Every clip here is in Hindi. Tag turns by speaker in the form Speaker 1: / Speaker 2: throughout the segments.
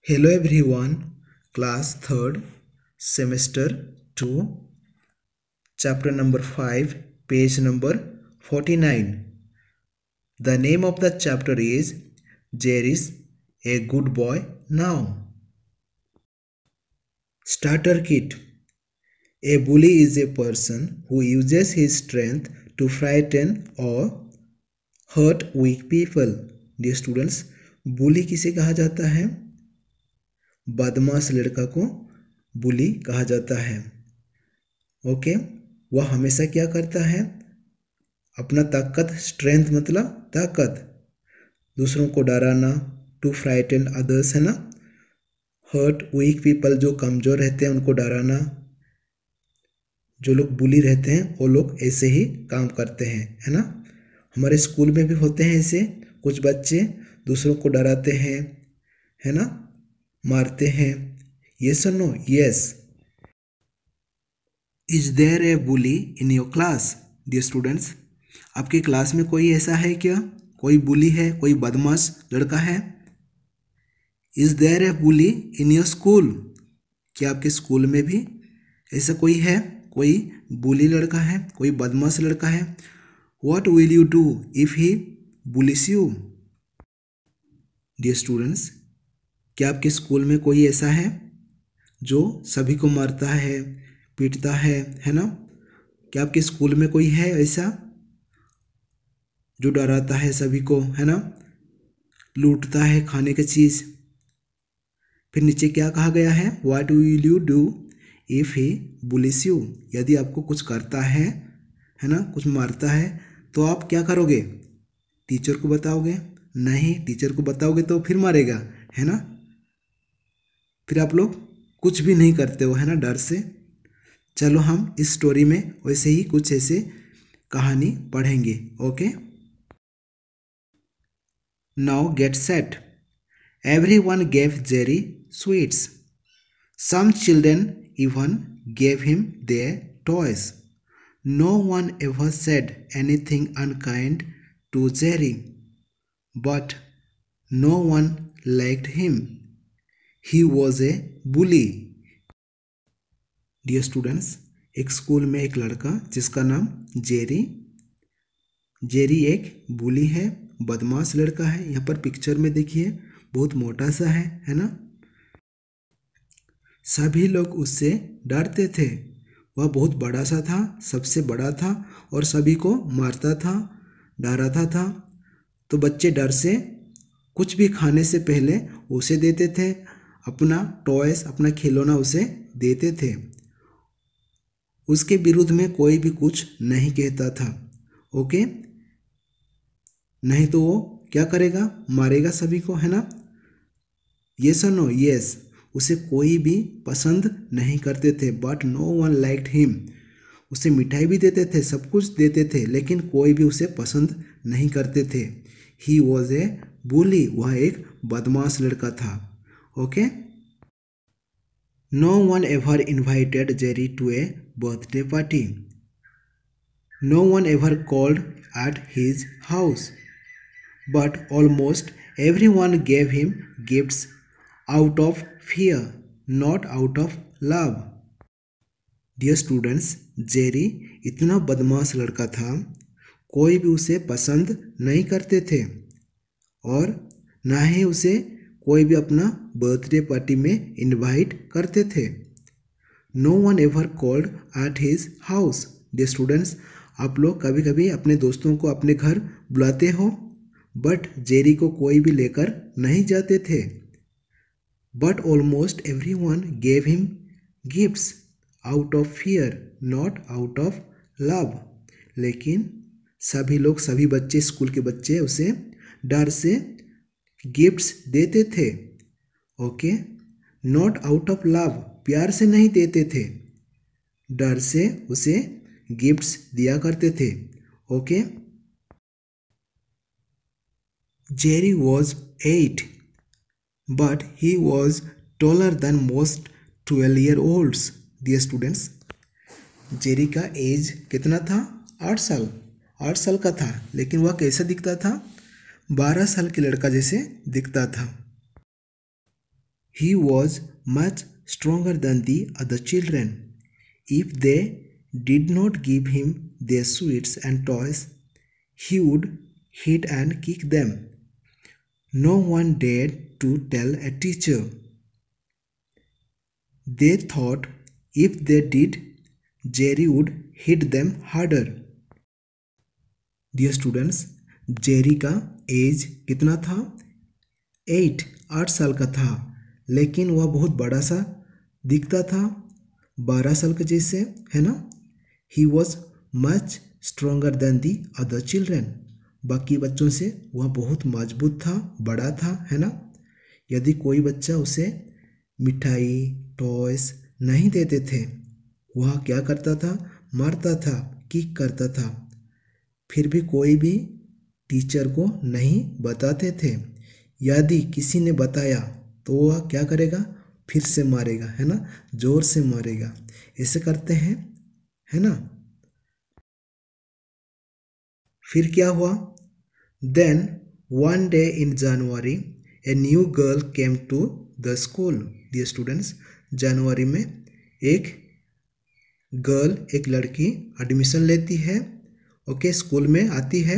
Speaker 1: Hello everyone, class 3rd, semester 2, chapter number 5, page number 49. The name of the chapter is Jerry's a Good Boy Now. Starter Kit. A bully is a person who uses his strength to frighten or hurt weak people. Dear students, bully किसे कहा जाता है? बदमाश लड़का को बुली कहा जाता है। ओके, वह हमेशा क्या करता है? अपना ताकत, स्ट्रेंथ मतलब ताकत, दूसरों को डराना, टू फ्राइटन अदर्स है ना, हर्ट वीक पीपल जो कमज़ोर रहते हैं उनको डराना। जो लोग बुली रहते हैं वो लोग ऐसे ही काम करते हैं, है ना। हमारे स्कूल में भी होते हैं ऐसे कुछ बच्चे, दूसरों को डराते हैं, है ना, मारते हैं। यस और no? Yes. Is there a bully in your class? Dear students, आपकी क्लास में कोई ऐसा है क्या? कोई बुली है, कोई बदमाश लड़का है? Is there a bully in your school? क्या आपके स्कूल में भी ऐसा कोई है? कोई बुली लड़का है, कोई बदमाश लड़का है? What will you do if he bullies you? Dear students, क्या आपके स्कूल में कोई ऐसा है जो सभी को मारता है, पीटता है ना? क्या आपके स्कूल में कोई है ऐसा जो डराता है सभी को, है ना, लूटता है खाने की चीज़? फिर नीचे क्या कहा गया है? What will you do if he bullies you? यदि आपको कुछ करता है ना, कुछ मारता है तो आप क्या करोगे? टीचर को बताओगे? नहीं, टीचर को बताओगे तो फिर मारेगा, है ना। फिर आप लोग कुछ भी नहीं करते हो, है ना, डर से। चलो हम इस स्टोरी में वैसे ही कुछ ऐसे कहानी पढ़ेंगे। Okay, now get set. Everyone gave Jerry sweets. Some children even gave him their toys. No one ever said anything unkind to Jerry, but no one liked him. He was a bully. Dear students, एक स्कूल में एक लड़का जिसका नाम जेरी एक बुली है, बदमाश लड़का है। यहाँ पर पिक्चर में देखिए बहुत मोटा सा है ना। सभी लोग उससे डरते थे। वह बहुत बड़ा सा था, सबसे बड़ा था और सभी को मारता था, डराता था। तो बच्चे डर से कुछ भी खाने से पहले उसे देते थे, अपना टॉयस, अपना खिलौना उसे देते थे। उसके विरुद्ध में कोई भी कुछ नहीं कहता था। ओके, नहीं तो वो क्या करेगा? मारेगा सभी को, है ना। यस और नो? यस। उसे कोई भी पसंद नहीं करते थे, but no one liked him. उसे मिठाई भी देते थे, सब कुछ देते थे, लेकिन कोई भी उसे पसंद नहीं करते थे। ही वॉज ए बुली, वह एक बदमाश लड़का था। Okay, no one ever invited Jerry to a birthday party. No one ever called at his house, but almost everyone gave him gifts out of fear, not out of love. Dear students, Jerry इतना बदमाश लड़का था, कोई भी उसे पसंद नहीं करते थे और ना ही उसे कोई भी अपना बर्थडे पार्टी में इनवाइट करते थे। No one ever called at his house. Dear students, आप लोग कभी कभी अपने दोस्तों को अपने घर बुलाते हो, बट जेरी को कोई भी लेकर नहीं जाते थे। But almost every one gave him gifts out of fear, not out of love. लेकिन सभी लोग, सभी बच्चे, स्कूल के बच्चे उसे डर से गिफ्ट्स देते थे। Okay, not out of love, प्यार से नहीं देते थे, डर से उसे गिफ्ट्स दिया करते थे। Okay, Jerry was 8, but he was taller than most 12-year-olds. Dear students, Jerry का एज कितना था? 8 साल। 8 साल का था, लेकिन वह कैसा दिखता था? 12 साल के लड़का जैसे दिखता था। He was much stronger than the other children. If they did not give him their sweets and toys, he would hit and kick them. No one dared to tell a teacher. They thought if they did, Jerry would hit them harder. Dear students, Jerry का एज कितना था? 8 साल का था, लेकिन वह बहुत बड़ा सा दिखता था, 12 साल के जैसे, है ना? ही was much stronger then the other children. बाकी बच्चों से वह बहुत मजबूत था, बड़ा था, है ना? यदि कोई बच्चा उसे मिठाई, टॉयस नहीं देते थे, वह क्या करता था? मारता था, किक करता था। फिर भी कोई भी टीचर को नहीं बताते थे। यदि किसी ने बताया तो वह क्या करेगा? फिर से मारेगा, है ना? जोर से मारेगा। ऐसे करते हैं, है ना? फिर क्या हुआ? Then one day in January a new girl came to the school. Dear students, जनवरी में एक गर्ल, एक लड़की एडमिशन लेती है, ओके, स्कूल में आती है।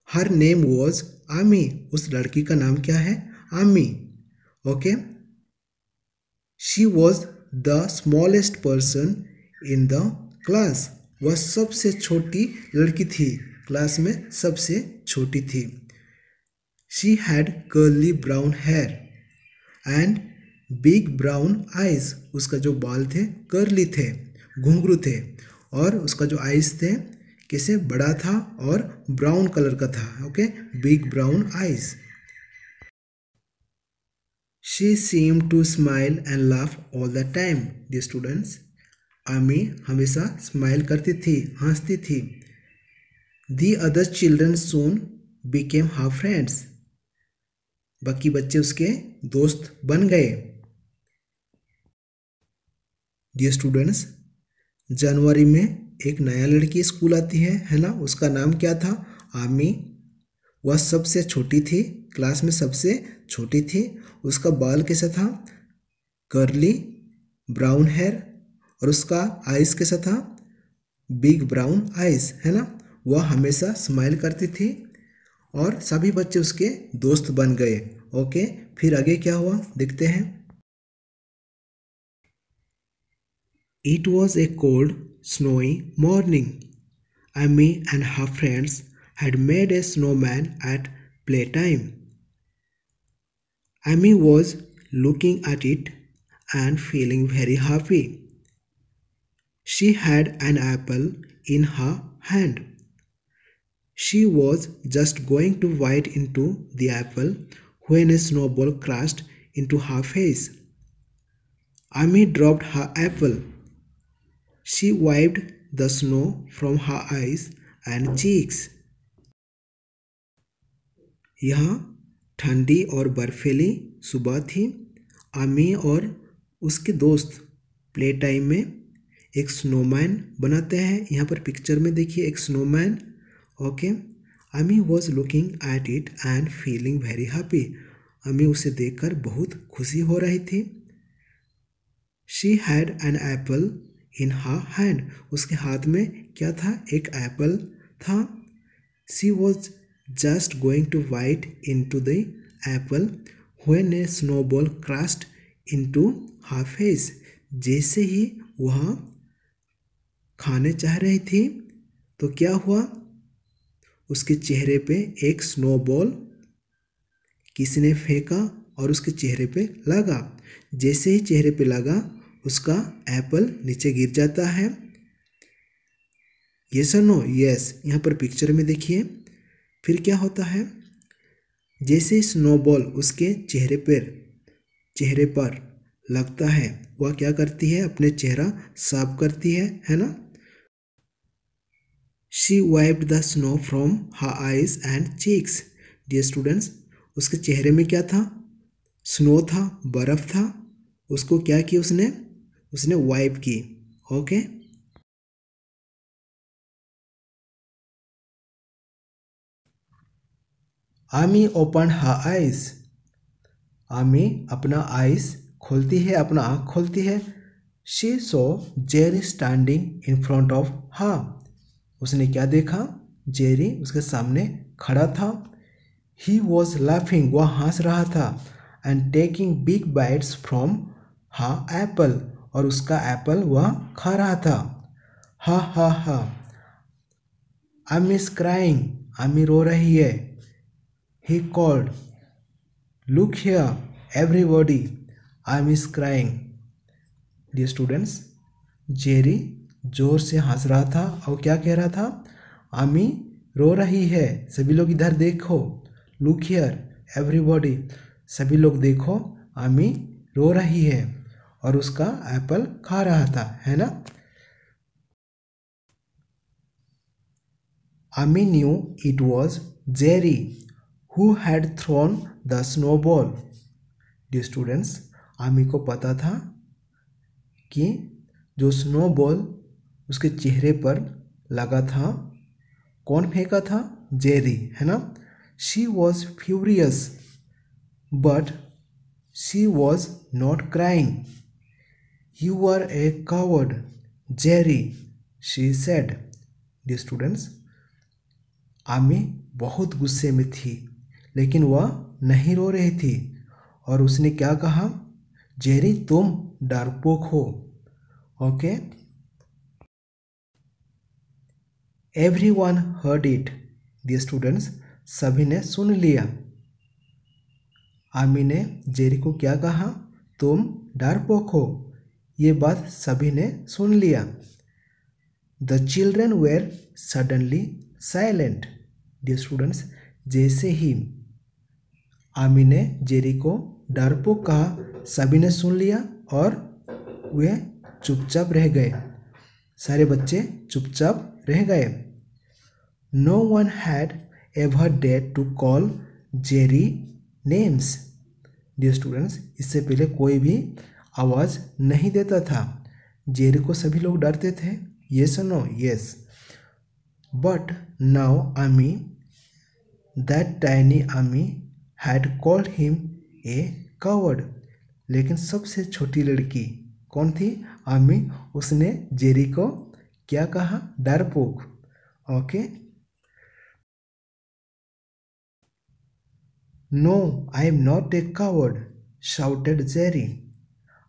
Speaker 1: हर नेम वॉज आमी। उस लड़की का नाम क्या है? आमी, okay. She was the smallest person in the class. वह सबसे छोटी लड़की थी, क्लास में सबसे छोटी थी। She had curly brown hair and big brown eyes. उसका जो बाल थे कर्ली थे, घुंघरू थे, और उसका जो आइज थे कैसे? बड़ा था और ब्राउन कलर का था, okay, big brown eyes. She seem to smile and laugh all the time. Dear students, Amy हमेशा स्माइल करती थी, हंसती थी। The other children soon became her friends. बाकी बच्चे उसके दोस्त बन गए। डियर स्टूडेंट्स, जनवरी में एक नया लड़की स्कूल आती है ना? उसका नाम क्या था? आमी। वह सबसे छोटी थी, क्लास में सबसे छोटी थी। उसका बाल कैसा था? कर्ली ब्राउन हेयर, और उसका आइज कैसा था? बिग ब्राउन आइज, है ना? वह हमेशा स्माइल करती थी और सभी बच्चे उसके दोस्त बन गए, ओके। फिर आगे क्या हुआ देखते हैं। It was a cold, snowy morning. Amy and her friends had made a snowman at playtime. Amy was looking at it and feeling very happy. She had an apple in her hand. She was just going to bite into the apple when a snowball crashed into her face. Amy dropped her apple. She wiped the snow from her eyes and cheeks. यह ठंडी और बर्फीली सुबह थी। आमी और उसके दोस्त प्ले टाइम में एक स्नोमैन बनाते हैं। यहाँ पर पिक्चर में देखिए एक snowman, okay. Amy was looking at it and feeling very happy. Amy उसे देखकर बहुत खुशी हो रही थी। She had an apple in her hand. उसके हाथ में क्या था? एक एप्पल था। She was just going to bite in to the apple when a snowball crashed into her face. जैसे ही वह खाने चाह रही थी तो क्या हुआ? उसके चेहरे पे एक स्नोबॉल किसी ने फेंका और उसके चेहरे पे लगा। जैसे ही चेहरे पे लगा उसका एप्पल नीचे गिर जाता है। यस और नो? यस। यहाँ पर पिक्चर में देखिए फिर क्या होता है। जैसे स्नोबॉल उसके चेहरे पर लगता है, वह क्या करती है? अपने चेहरा साफ करती है ना? She wiped the snow from her eyes and cheeks. Dear students, उसके चेहरे में क्या था? स्नो था, बर्फ था। उसको क्या किया? उसने वाइप की, ओके। आमी ओपन हर आइज। आमी अपना आइस खोलती है, अपना आँख खोलती है। She so Jerry standing in front of her. उसने क्या देखा? जेरी उसके सामने खड़ा था। ही वॉज लाफिंग, वह हंस रहा था। And taking big bytes from her Apple, और उसका एप्पल वह खा रहा था। हा हा हा। आमी इज क्राइंग, आमी रो रही है। He called, look here everybody, Amy is crying. Dear students, Jerry जोर से हंस रहा था और क्या कह रहा था? आमी रो रही है, सभी लोग इधर देखो। लुक हियर एवरीबॉडी, सभी लोग देखो, आमी रो रही है। और उसका एप्पल खा रहा था, है ना? Amy knew it was Jerry who had thrown the snowball. Dear students, Amy को पता था कि जो स्नोबॉल उसके चेहरे पर लगा था, कौन फेंका था? जेरी, है ना? She was furious but she was not crying. You are a coward Jerry, she said. Dear students, Amy बहुत गुस्से में थी, लेकिन वह नहीं रो रही थी। और उसने क्या कहा? जेरी तुम डरपोक हो। Okay, everyone heard it. Dear students, सभी ने सुन लिया। आमी ने जेरी को क्या कहा? तुम डरपोक हो। ये बात सभी ने सुन लिया। The children were suddenly silent. Dear students, जैसे ही आमी ने जेरी को डरपोक कहा, सभी ने सुन लिया और वे चुपचाप रह गए। सारे बच्चे चुपचाप रह गए। No one had ever dare to call Jerry names. Dear students, इससे पहले कोई भी आवाज़ नहीं देता था। जेरी को सभी लोग डरते थे। येस और नो? येस। बट नाउ आमी, दैट टाइनी आमी had called him a coward. लेकिन सबसे छोटी लड़की कौन थी? आमी। उसने जेरी को क्या कहा? डरपोक। Okay. No, I am not a coward, shouted Jerry.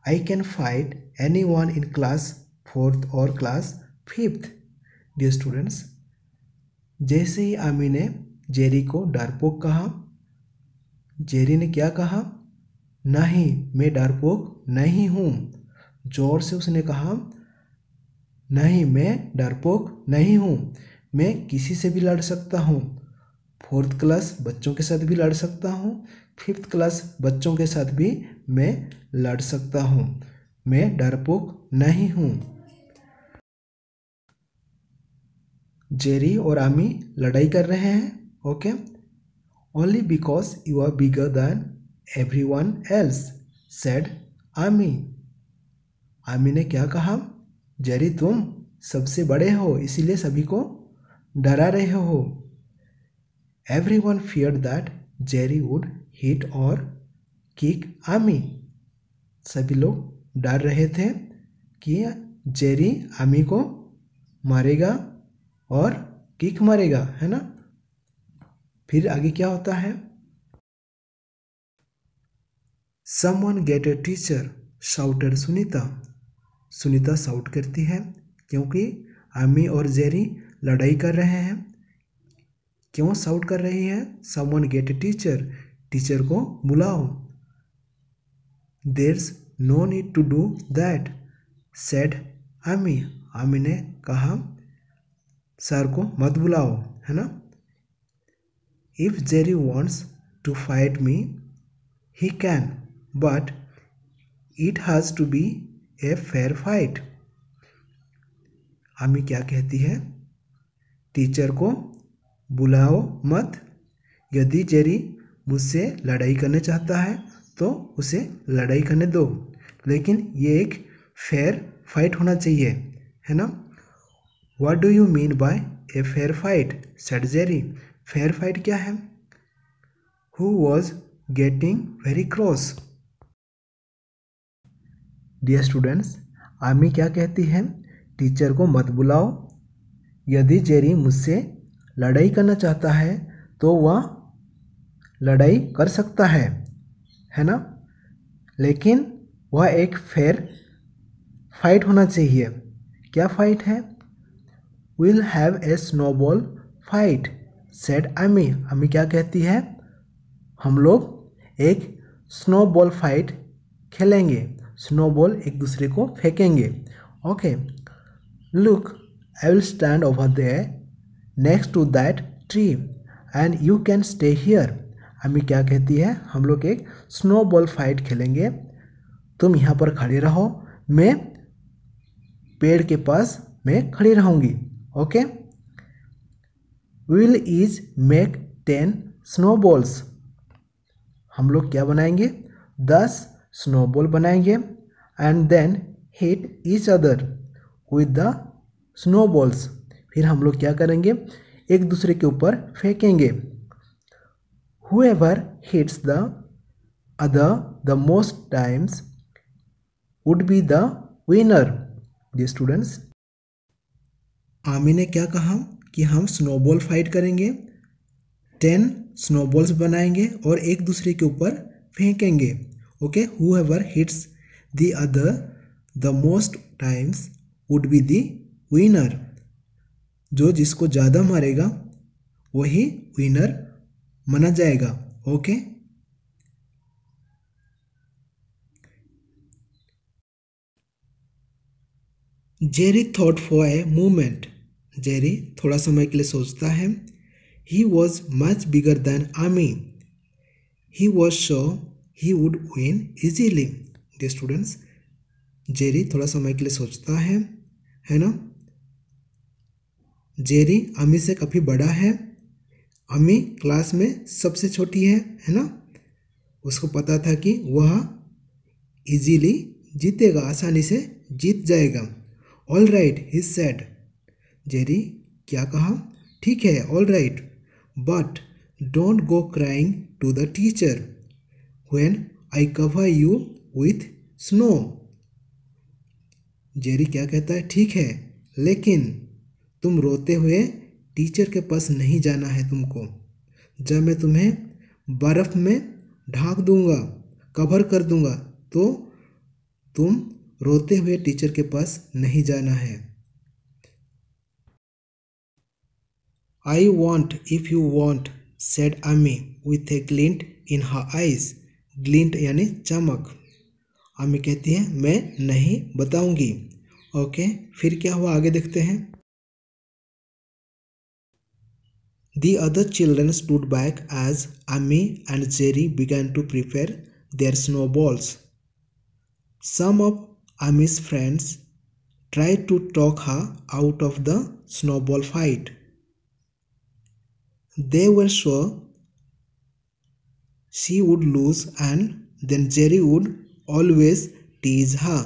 Speaker 1: I can fight any one in class 4th और क्लास 5th। डियर स्टूडेंट्स, जैसे ही आमी ने जेरी को डरपोक कहा, जेरी ने क्या कहा? नहीं, मैं डरपोक नहीं हूँ। जोर से उसने कहा, नहीं, मैं डरपोक नहीं हूँ। मैं किसी से भी लड़ सकता हूँ। 4th क्लास बच्चों के साथ भी लड़ सकता हूँ, 5th क्लास बच्चों के साथ भी मैं लड़ सकता हूँ। मैं डरपोक नहीं हूँ। जेरी और आमी लड़ाई कर रहे हैं। Okay. Only because you are bigger than everyone else, said Amy. Amy ने क्या कहा? जेरी तुम सबसे बड़े हो, इसीलिए सभी को डरा रहे हो। Everyone feared that Jerry would hit और किक आमी। सभी लोग डर रहे थे कि जेरी आमी को मारेगा और किक मारेगा, है ना? फिर आगे क्या होता है? Someone get a teacher, shouted Sunita. Sunita shout करती है क्योंकि आमी और जेरी लड़ाई कर रहे हैं। क्यों शाउट कर रही है? Someone get a teacher, teacher को बुलाओ। There's no need to do that, said Amy. Amy ने कहा, सर को मत बुलाओ, है ना? If Jerry wants to fight me he can, but it has to be a fair fight. Amy क्या कहती है? टीचर को बुलाओ मत। यदि जेरी मुझसे लड़ाई करने चाहता है तो उसे लड़ाई करने दो, लेकिन ये एक फेयर फाइट होना चाहिए, है ना? What do you mean by a fair fight, said Jerry. Fair fight क्या है? Who was getting very cross. Dear students, Amy क्या कहती है? टीचर को मत बुलाओ। यदि जेरी मुझसे लड़ाई करना चाहता है तो वह लड़ाई कर सकता है ना? लेकिन वह एक फेयर फाइट होना चाहिए। क्या फाइट है? Will have a snowball fight said Amy. आमी क्या कहती है? हम लोग एक स्नोबॉल फाइट खेलेंगे। स्नोबॉल एक दूसरे को फेंकेंगे। Okay, look, I will stand over there next to that tree and you can stay here. Amy क्या कहती है? हम लोग एक स्नोबॉल फाइट खेलेंगे, तुम यहाँ पर खड़े रहो, मैं पेड़ के पास मैं खड़ी रहूँगी। Okay, will is make 10 snowballs. हम लोग क्या बनाएंगे? 10 स्नोबॉल बनाएंगे and then hit each other with the snowballs. फिर हम लोग क्या करेंगे? एक दूसरे के ऊपर फेंकेंगे। Whoever hits the other the most times would be the winner. Dear students, Amy ने क्या कहा कि हम स्नोबॉल फाइट करेंगे, 10 स्नोबॉल्स बनाएंगे और एक दूसरे के ऊपर फेंकेंगे। Okay, whoever hits the other the most times would be the winner. जो जिसको ज़्यादा मारेगा वही विनर माना जाएगा। Okay, Jerry thought for a moment. Jerry थोड़ा समय के लिए सोचता है। He was much bigger than Amy. He was sure he would win easily. Dear students, Jerry थोड़ा समय के लिए सोचता है ना? जेरी आमी से काफ़ी बड़ा है। आमी क्लास में सबसे छोटी है ना? उसको पता था कि वह इजीली जीतेगा, आसानी से जीत जाएगा। All right he said. Jerry क्या कहा? ठीक है, all right, but don't go crying to the teacher when I cover you with snow. Jerry क्या कहता है? ठीक है, लेकिन तुम रोते हुए टीचर के पास नहीं जाना है तुमको। जब मैं तुम्हें बर्फ़ में ढाँक दूंगा, कवर कर दूंगा, तो तुम रोते हुए टीचर के पास नहीं जाना है। I want if you want said Amy with a glint in her eyes. Glint यानी चमक। आमी कहती है मैं नहीं बताऊंगी। ओके, फिर क्या हुआ आगे देखते हैं। The other children stood back as Amy and Jerry began to prepare their snowballs. Some of Amy's friends tried to talk her out of the snowball fight. They were sure she would lose and then Jerry would always tease her.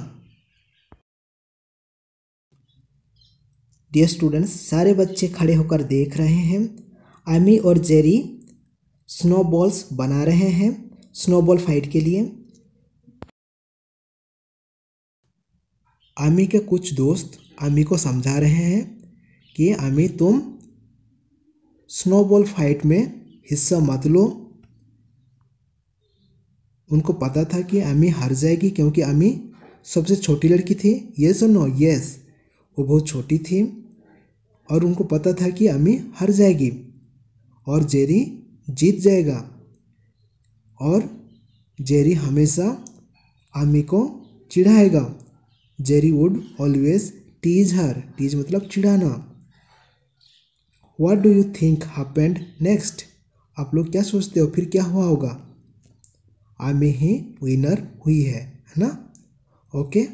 Speaker 1: Dear students, सारे बच्चे खड़े होकर देख रहे हैं। आमी और जेरी स्नोबॉल्स बना रहे हैं स्नोबॉल फाइट के लिए। आमी के कुछ दोस्त आमी को समझा रहे हैं कि आमी तुम स्नोबॉल फाइट में हिस्सा मत लो। उनको पता था कि आमी हार जाएगी क्योंकि आमी सबसे छोटी लड़की थी। यस और नो? यस, वो बहुत छोटी थी और उनको पता था कि आमी हार जाएगी और जेरी जीत जाएगा। और जेरी हमेशा आमी को चिढ़ाएगा। Jerry would always tease her. Tease मतलब चिढ़ाना। What do you think happened next? आप लोग क्या सोचते हो फिर क्या हुआ होगा? आमी ही विनर हुई है ना? ओके।